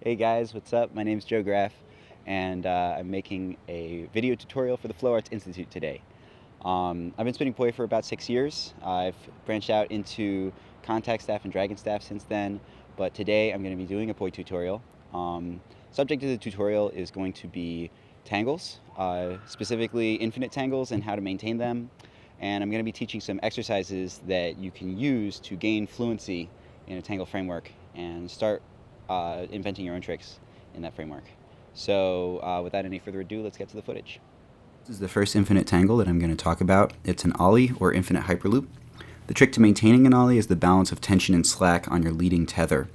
Hey guys, what's up? My name is Joe Graff, and I'm making a video tutorial for the Flow Arts Institute today. I've been spinning poi for about 6 years. I've branched out into contact staff and dragon staff since then, but today I'm going to be doing a poi tutorial. Subject of the tutorial is going to be tangles, specifically infinite tangles and how to maintain them. And I'm going to be teaching some exercises that you can use to gain fluency in a tangle framework and start inventing your own tricks in that framework. So without any further ado, let's get to the footage. This is the first infinite tangle that I'm going to talk about. It's an ollie or infinite hyperloop. The trick to maintaining an ollie is the balance of tension and slack on your leading tether.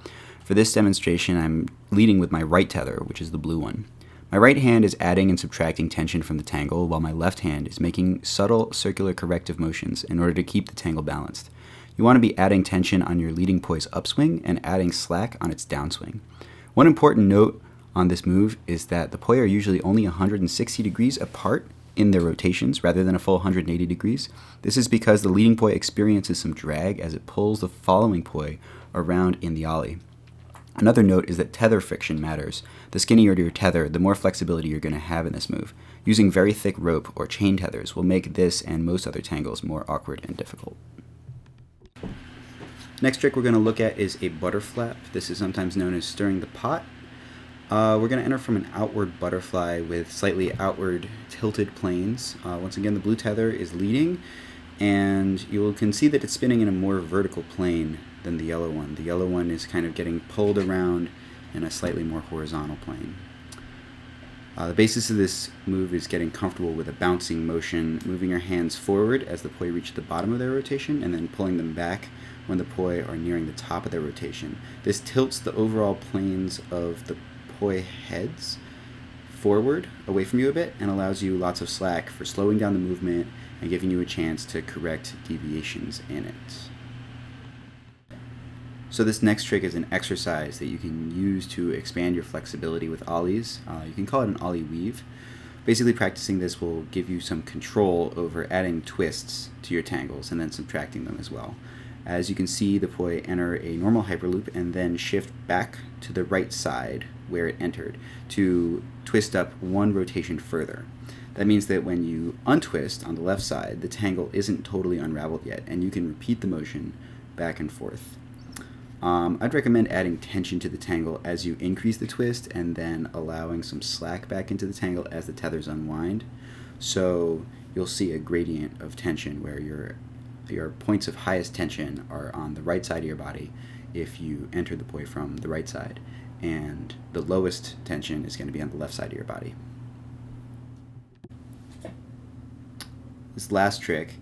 For this demonstration, I'm leading with my right tether, which is the blue one. My right hand is adding and subtracting tension from the tangle, while my left hand is making subtle circular corrective motions in order to keep the tangle balanced. You want to be adding tension on your leading poi's upswing and adding slack on its downswing. One important note on this move is that the poi are usually only 160 degrees apart in their rotations rather than a full 180 degrees. This is because the leading poi experiences some drag as it pulls the following poi around in the ollie. Another note is that tether friction matters. The skinnier your tether, the more flexibility you're going to have in this move. Using very thick rope or chain tethers will make this and most other tangles more awkward and difficult. Next trick we're going to look at is a butterflap. This is sometimes known as stirring the pot. We're going to enter from an outward butterfly with slightly outward tilted planes. Once again, the blue tether is leading, and you can see that it's spinning in a more vertical plane than the yellow one. The yellow one is kind of getting pulled around in a slightly more horizontal plane. The basis of this move is getting comfortable with a bouncing motion, moving your hands forward as the poi reach the bottom of their rotation, and then pulling them back when the poi are nearing the top of their rotation. This tilts the overall planes of the poi heads forward, away from you a bit, and allows you lots of slack for slowing down the movement and giving you a chance to correct deviations in it. So this next trick is an exercise that you can use to expand your flexibility with ollies. You can call it an ollie weave. Basically, practicing this will give you some control over adding twists to your tangles and then subtracting them as well. As you can see, the poi enter a normal hyperloop and then shift back to the right side where it entered to twist up one rotation further. That means that when you untwist on the left side, the tangle isn't totally unraveled yet, and you can repeat the motion back and forth. I'd recommend adding tension to the tangle as you increase the twist and then allowing some slack back into the tangle as the tethers unwind. So you'll see a gradient of tension where your points of highest tension are on the right side of your body if you enter the poi from the right side, and the lowest tension is going to be on the left side of your body. This last trick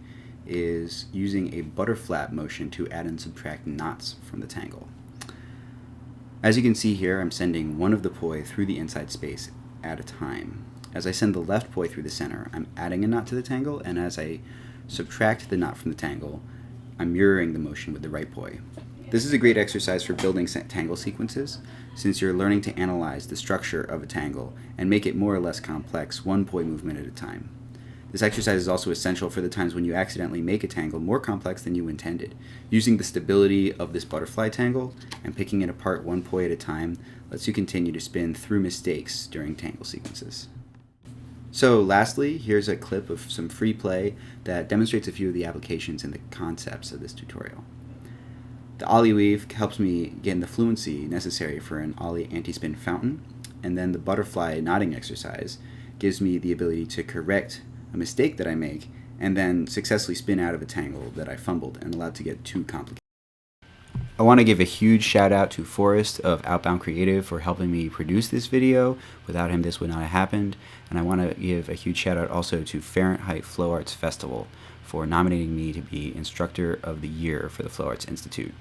is using a butterflap motion to add and subtract knots from the tangle. As you can see here, I'm sending one of the poi through the inside space at a time. As I send the left poi through the center, I'm adding a knot to the tangle, and as I subtract the knot from the tangle, I'm mirroring the motion with the right poi. This is a great exercise for building tangle sequences, since you're learning to analyze the structure of a tangle and make it more or less complex, one poi movement at a time. This exercise is also essential for the times when you accidentally make a tangle more complex than you intended. Using the stability of this butterfly tangle and picking it apart one poi at a time lets you continue to spin through mistakes during tangle sequences. So lastly, here's a clip of some free play that demonstrates a few of the applications and the concepts of this tutorial. The ollie weave helps me gain the fluency necessary for an ollie anti-spin fountain, and then the butterfly knotting exercise gives me the ability to correct a mistake that I make and then successfully spin out of a tangle that I fumbled and allowed to get too complicated. I want to give a huge shout out to Forrest of Outbound Creative for helping me produce this video. Without him, this would not have happened. And I want to give a huge shout out also to Fahrenheit Flow Arts Festival for nominating me to be Instructor of the Year for the Flow Arts Institute.